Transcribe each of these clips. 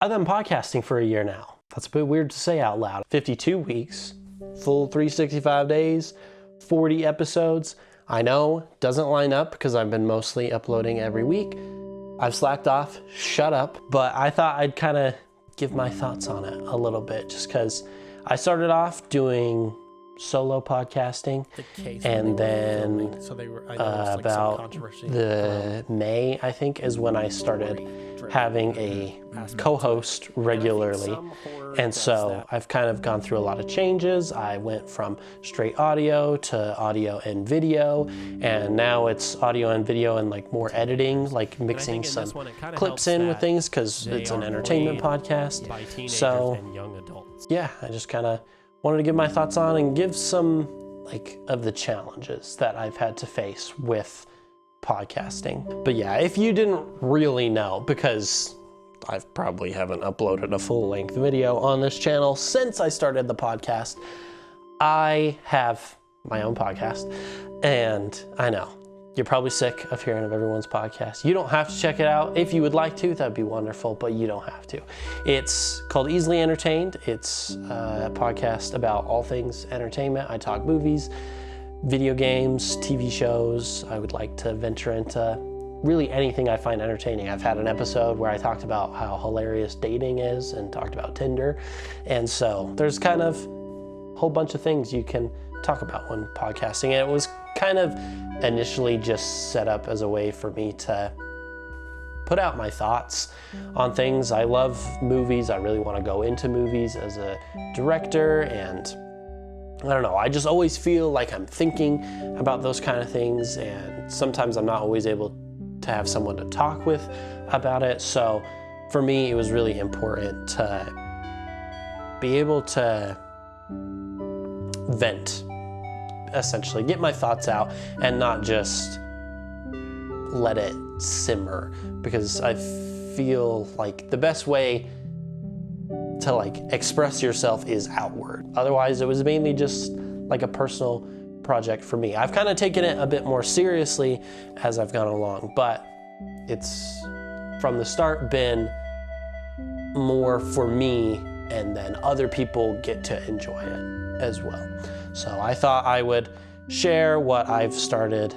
I've been podcasting for a year now. That's a bit weird to say out loud. 52 weeks, full 365 days, 40 episodes. I know, doesn't line up because I've been mostly uploading every week. I've slacked off, shut up, but I thought I'd kind of give my thoughts on it a little bit just because I started off doing solo podcasting, and then about the May, I think, is when I started having a co-host regularly. And so I've kind of gone through a lot of changes. I went from straight audio to audio and video, and now it's audio and video and like more editing, like mixing some clips in with things because it's an entertainment podcast. So yeah, I just kind of wanted to give my thoughts on and give some like of the challenges that I've had to face with podcasting. But yeah, if you didn't really know, because I probably haven't uploaded a full-length video on this channel since I started the podcast, I have my own podcast, and I know you're probably sick of hearing of everyone's podcast. You don't have to check it out. If you would like to, that'd be wonderful, but you don't have to. It's called Easily Entertained. It's a podcast about all things entertainment. I talk movies, video games, TV shows. I would like to venture into really anything I find entertaining. I've had an episode where I talked about how hilarious dating is and talked about Tinder. And so there's kind of a whole bunch of things you can talk about when podcasting. And it was kind of initially just set up as a way for me to put out my thoughts on things. I love movies. I really want to go into movies as a director, and I don't know, I just always feel like I'm thinking about those kind of things, and sometimes I'm not always able to have someone to talk with about it. So for me, it was really important to be able to vent, essentially get my thoughts out and not just let it simmer, because I feel like the best way to like express yourself is outward. Otherwise, it was mainly just like a personal project for me. I've kind of taken it a bit more seriously as I've gone along, but it's from the start been more for me, and then other people get to enjoy it as well. So I thought I would share what I've started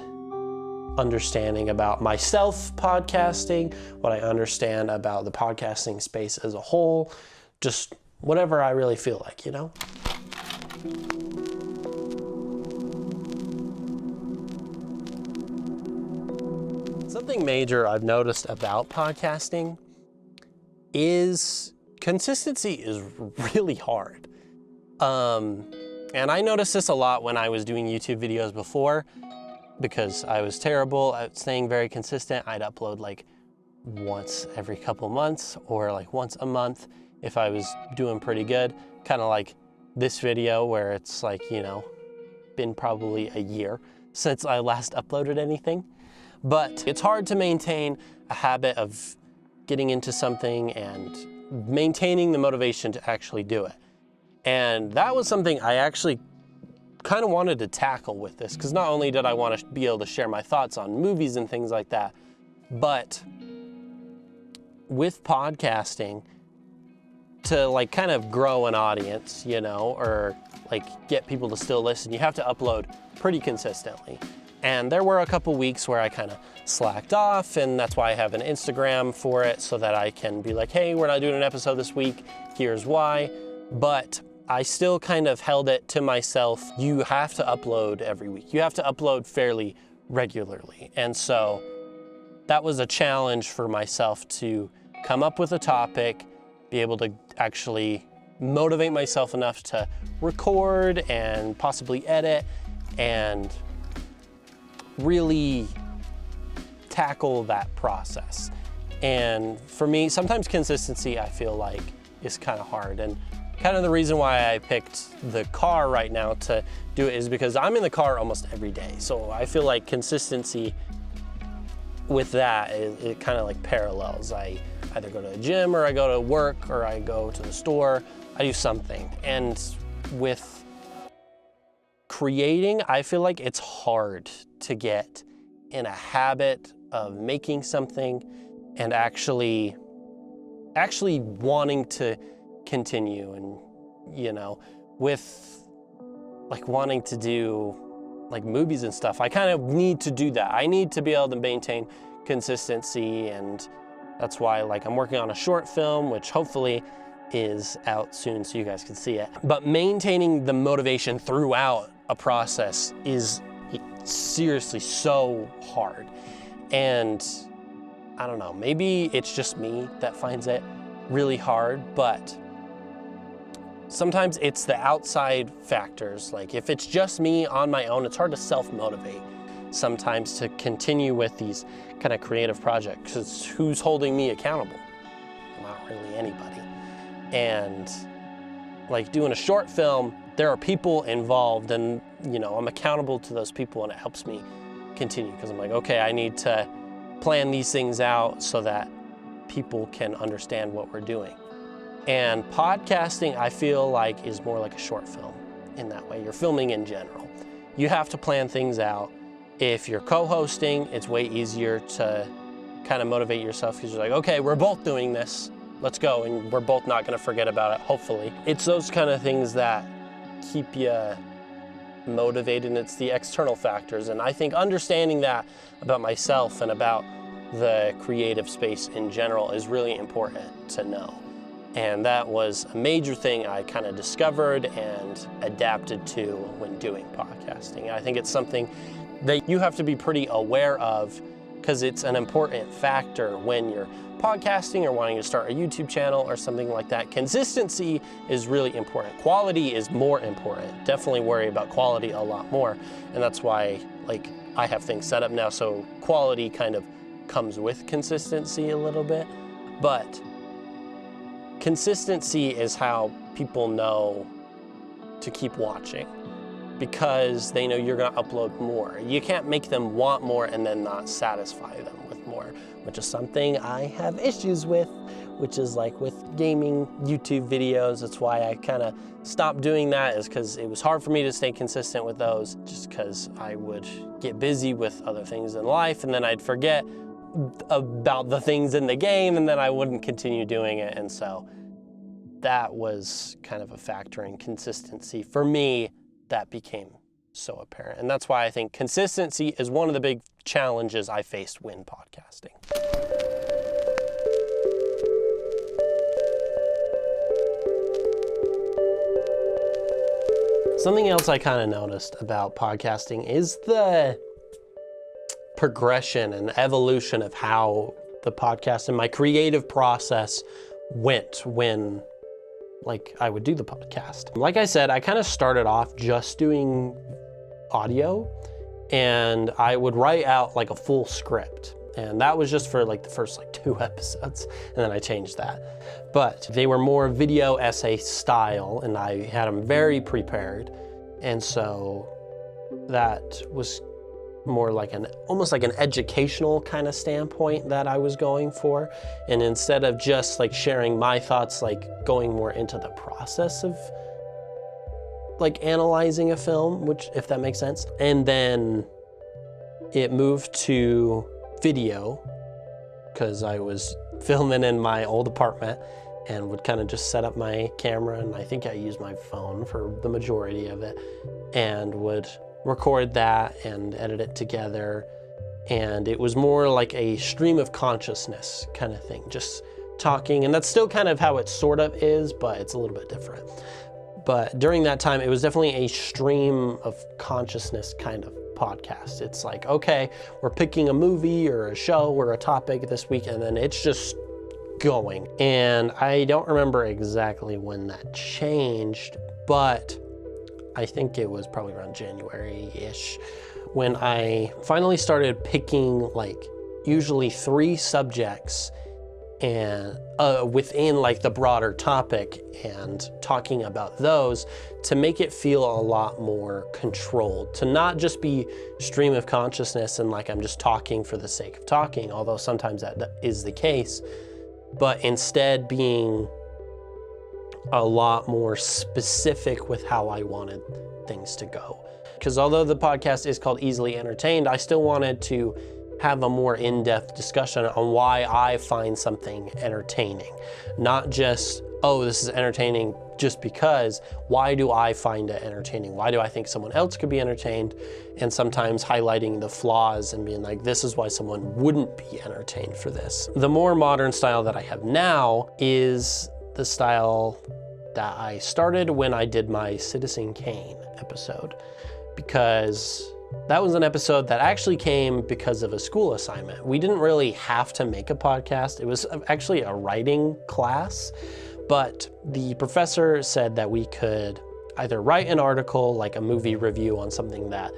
understanding about myself podcasting, what I understand about the podcasting space as a whole, just whatever I really feel like, you know? Something major I've noticed about podcasting is consistency is really hard. And I noticed this a lot when I was doing YouTube videos before, because I was terrible at staying very consistent. I'd upload like once every couple months or like once a month if I was doing pretty good. Kind of like this video where it's like, you know, been probably a year since I last uploaded anything. But it's hard to maintain a habit of getting into something and maintaining the motivation to actually do it. And that was something I actually kind of wanted to tackle with this, because not only did I want to be able to share my thoughts on movies and things like that, but with podcasting, to like kind of grow an audience, you know, or like get people to still listen, you have to upload pretty consistently. And there were a couple weeks where I kind of slacked off, and that's why I have an Instagram for it, so that I can be like, hey, we're not doing an episode this week, here's why. But I still kind of held it to myself. You have to upload every week. You have to upload fairly regularly. And so that was a challenge for myself to come up with a topic, be able to actually motivate myself enough to record and possibly edit and really tackle that process. And for me, sometimes consistency, I feel like, is kind of hard. And kind of the reason why I picked the car right now to do it is because I'm in the car almost every day. So I feel like consistency with that, it kind of like parallels. I either go to the gym, or I go to work, or I go to the store, I do something. And with creating, I feel like it's hard to get in a habit of making something and actually actually wanting to continue, and with like wanting to do like movies and stuff, I kind of need to do that. I need to be able to maintain consistency, and that's why like I'm working on a short film, which hopefully is out soon so you guys can see it. But maintaining the motivation throughout a process is seriously so hard. And I don't know, maybe it's just me that finds it really hard, but sometimes it's the outside factors. Like if it's just me on my own, it's hard to self-motivate sometimes to continue with these kind of creative projects, because who's holding me accountable? Not really anybody. And like doing a short film, there are people involved, and I'm accountable to those people, and it helps me continue, because I'm like, okay, I need to plan these things out so that people can understand what we're doing. And podcasting, I feel like, is more like a short film in that way. You're filming in general. You have to plan things out. If you're co-hosting, it's way easier to kind of motivate yourself, because you're like, okay, we're both doing this, let's go, and we're both not gonna forget about it, hopefully. It's those kind of things that keep you motivated, and it's the external factors. And I think understanding that about myself and about the creative space in general is really important to know. And that was a major thing I kind of discovered and adapted to when doing podcasting. I think it's something that you have to be pretty aware of, because it's an important factor when you're podcasting or wanting to start a YouTube channel or something like that. Consistency is really important. Quality is more important. Definitely worry about quality a lot more. And that's why like I have things set up now so quality kind of comes with consistency a little bit. But consistency is how people know to keep watching, because they know you're gonna upload more. You can't make them want more and then not satisfy them with more, which is something I have issues with, which is like with gaming YouTube videos. That's why I kind of stopped doing that, is because it was hard for me to stay consistent with those, just because I would get busy with other things in life, and then I'd forget about the things in the game, and then I wouldn't continue doing it. And so that was kind of a factor in consistency for me that became so apparent. And that's why I think consistency is one of the big challenges I faced when podcasting. Something else I kind of noticed about podcasting is the progression and evolution of how the podcast and my creative process went when I would do the podcast. Like I said, I kind of started off just doing audio, and I would write out like a full script. And that was just for like the first 2 episodes, and then I changed that. But they were more video essay style, and I had them very prepared. And so that was more like almost like an educational kind of standpoint that I was going for. And instead of just sharing my thoughts, going more into the process of analyzing a film, which, if that makes sense. And then it moved to video, because I was filming in my old apartment and would kind of just set up my camera, and I think I used my phone for the majority of it, and would record that and edit it together. And it was more like a stream of consciousness kind of thing, just talking. And that's still kind of how it sort of is, but it's a little bit different. But during that time, it was definitely a stream of consciousness kind of podcast. It's like, okay, we're picking a movie or a show or a topic this week, and then it's just going. And I don't remember exactly when that changed, but I think it was probably around January-ish when I finally started picking usually 3 subjects and within the broader topic, and talking about those to make it feel a lot more controlled, to not just be stream of consciousness and I'm just talking for the sake of talking, although sometimes that is the case, but instead being a lot more specific with how I wanted things to go. Because although the podcast is called Easily Entertained, I still wanted to have a more in-depth discussion on why I find something entertaining. Not just, oh, this is entertaining just because. Why do I find it entertaining? Why do I think someone else could be entertained? And sometimes highlighting the flaws and being like, this is why someone wouldn't be entertained for this. The more modern style that I have now is the style that I started when I did my Citizen Kane episode, because that was an episode that actually came because of a school assignment. We didn't really have to make a podcast. It was actually a writing class, but the professor said that we could either write an article, like a movie review on something that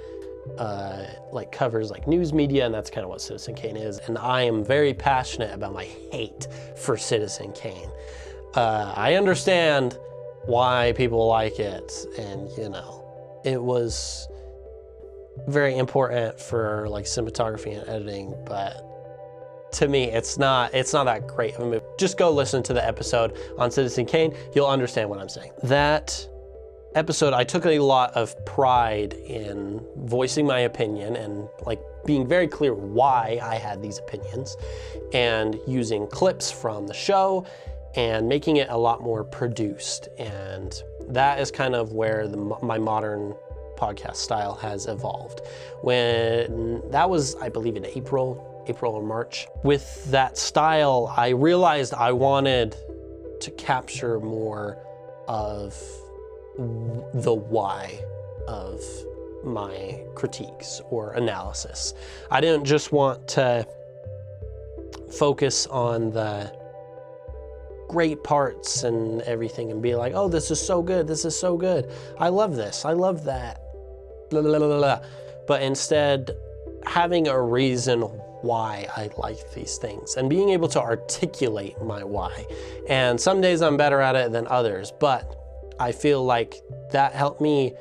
like covers like news media, and that's kind of what Citizen Kane is. And I am very passionate about my hate for Citizen Kane. I understand why people like it, and you know, it was very important for like cinematography and editing, but to me, it's not that great of a movie. Just go listen to the episode on Citizen Kane. You'll understand what I'm saying. That episode, I took a lot of pride in voicing my opinion and like being very clear why I had these opinions, and using clips from the show and making it a lot more produced. And that is kind of where my modern podcast style has evolved. When that was, I believe, in April or March. With that style, I realized I wanted to capture more of the why of my critiques or analysis. I didn't just want to focus on the great parts and everything and be like, oh, this is so good, this is so good, I love this, I love that, blah, blah, blah, blah. But instead, having a reason why I like these things and being able to articulate my why. And some days I'm better at it than others, but I feel like that helped me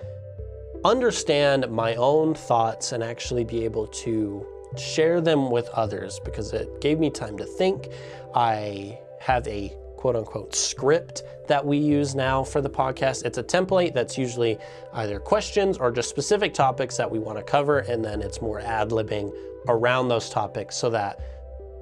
understand my own thoughts and actually be able to share them with others, because it gave me time to think. I have a quote-unquote script that we use now for the podcast. It's a template that's usually either questions or just specific topics that we want to cover, and then it's more ad-libbing around those topics so that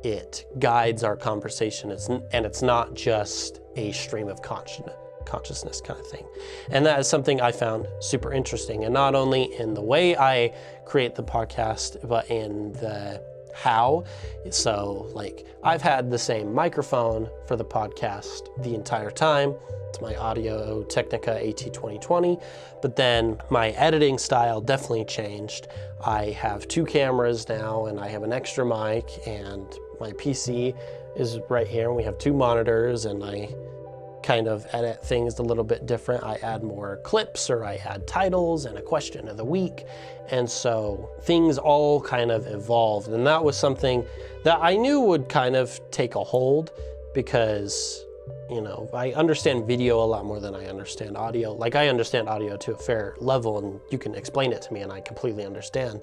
it guides our conversation, and it's not just a stream of consciousness kind of thing. And that is something I found super interesting, and not only in the way I create the podcast, but in the how. So like, I've had the same microphone for the podcast the entire time. It's my Audio Technica AT2020, but then my editing style definitely changed. I have 2 cameras now, and I have an extra mic, and my PC is right here, and we have 2 monitors, and I kind of edit things a little bit different. I add more clips, or I add titles and a question of the week. And so things all kind of evolved. And that was something that I knew would kind of take a hold, because, you know, I understand video a lot more than I understand audio. Like, I understand audio to a fair level, and you can explain it to me and I completely understand.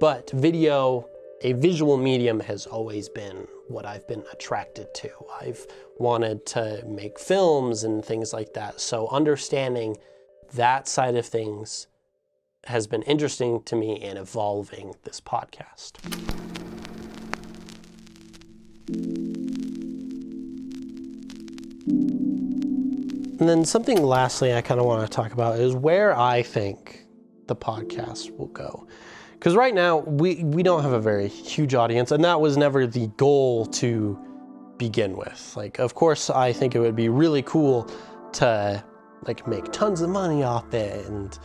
But video, a visual medium, has always been what I've been attracted to. I've wanted to make films and things like that. So understanding that side of things has been interesting to me in evolving this podcast. And then something lastly I kind of want to talk about is where I think the podcast will go. Because right now, we don't have a very huge audience, and that was never the goal to begin with. Like, of course, I think it would be really cool to like make tons of money off it and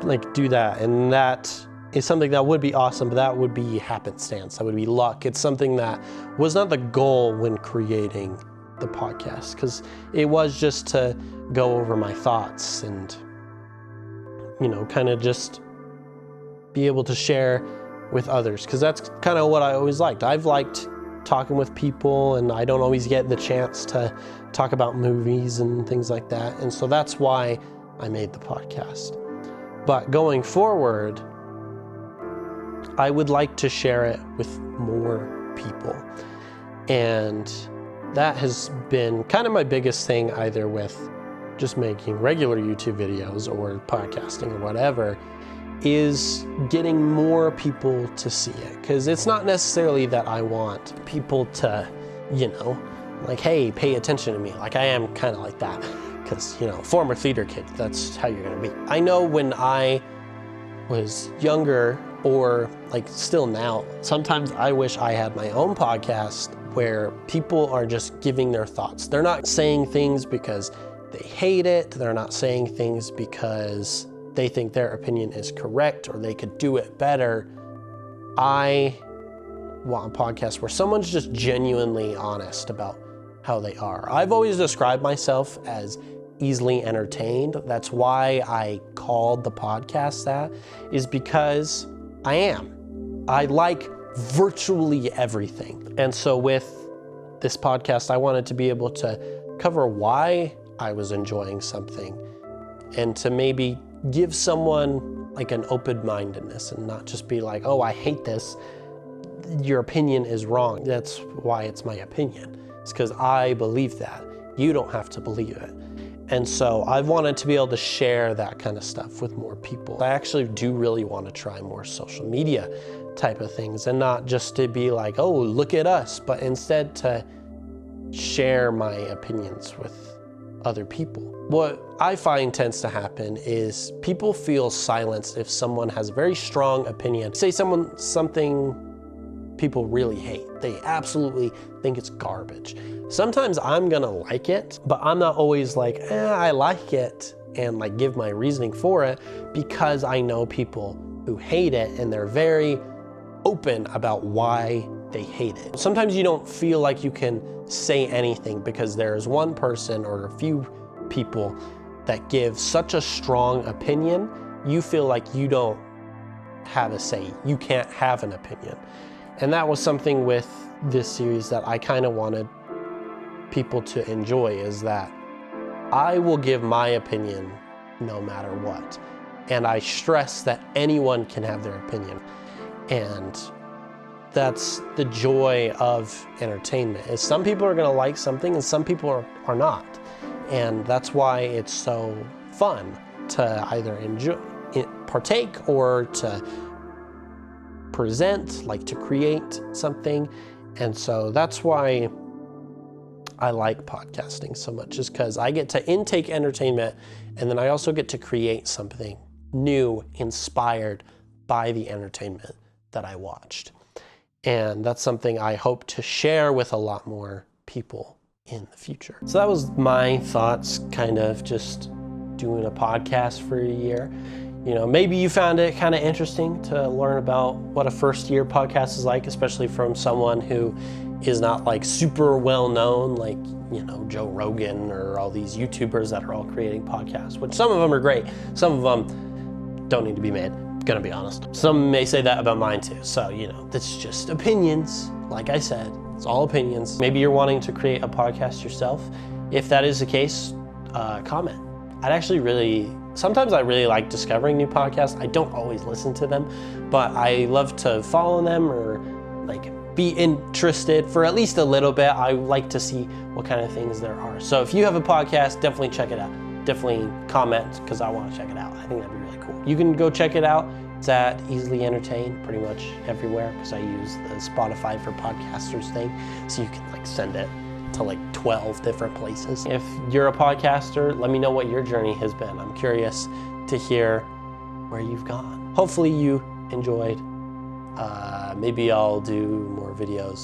like do that. And that is something that would be awesome, but that would be happenstance. That would be luck. It's something that was not the goal when creating the podcast, because it was just to go over my thoughts and, you know, kind of just be able to share with others, because that's kind of what I always liked. I've liked talking with people, and I don't always get the chance to talk about movies and things like that. And so that's why I made the podcast. But going forward, I would like to share it with more people. And that has been kind of my biggest thing, either with just making regular YouTube videos or podcasting or whatever, is getting more people to see it. Because it's not necessarily that I want people to, like, hey, pay attention to me. Like, I am kind of like that. Because, former theater kid, that's how you're going to be. I know when I was younger, or like still now, sometimes I wish I had my own podcast where people are just giving their thoughts. They're not saying things because they hate it. They're not saying things because they think their opinion is correct or they could do it better. I want a podcast where someone's just genuinely honest about how they are. I've always described myself as easily entertained. That's why I called the podcast that, is because I am. I like virtually everything. And so with this podcast, I wanted to be able to cover why I was enjoying something and to maybe give someone like an open-mindedness and not just be like, oh, I hate this. Your opinion is wrong. That's why it's my opinion. It's because I believe that. You don't have to believe it. And so I've wanted to be able to share that kind of stuff with more people. I actually do really want to try more social media type of things and not just to be like, oh, look at us, but instead to share my opinions with other people. What I find tends to happen is people feel silenced if someone has a very strong opinion. Say something people really hate. They absolutely think it's garbage. Sometimes I'm gonna like it, but I'm not always like, I like it, and like give my reasoning for it, because I know people who hate it and they're very open about why they hate it. Sometimes you don't feel like you can say anything because there's one person or a few people that give such a strong opinion, you feel like you don't have a say. You can't have an opinion. And that was something with this series that I kind of wanted people to enjoy, is that I will give my opinion no matter what. And I stress that anyone can have their opinion. And that's the joy of entertainment, is some people are gonna like something and some people are not. And that's why it's so fun to either partake or to present, like to create something. And so that's why I like podcasting so much, is because I get to intake entertainment and then I also get to create something new, inspired by the entertainment that I watched. And that's something I hope to share with a lot more people in the future. So that was my thoughts, kind of just doing a podcast for a year. Maybe you found it kind of interesting to learn about what a first year podcast is like, especially from someone who is not like super well known, like, Joe Rogan or all these YouTubers that are all creating podcasts, which some of them are great. Some of them don't need to be made, gonna be honest. Some may say that about mine too. So, that's just opinions. Like I said, it's all opinions. Maybe you're wanting to create a podcast yourself. If that is the case, comment. Sometimes I really like discovering new podcasts. I don't always listen to them, but I love to follow them or like be interested for at least a little bit. I like to see what kind of things there are. So if you have a podcast, definitely check it out. Definitely comment, because I want to check it out. I think that'd be really cool. You can go check it out. It's at Easily Entertained pretty much everywhere, because I use the Spotify for podcasters thing. So you can like send it to like 12 different places. If you're a podcaster, let me know what your journey has been. I'm curious to hear where you've gone. Hopefully you enjoyed. Maybe I'll do more videos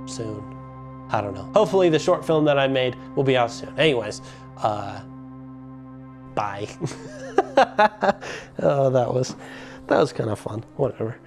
soon. I don't know. Hopefully the short film that I made will be out soon. Anyways, bye. Oh, that was kind of fun. Whatever.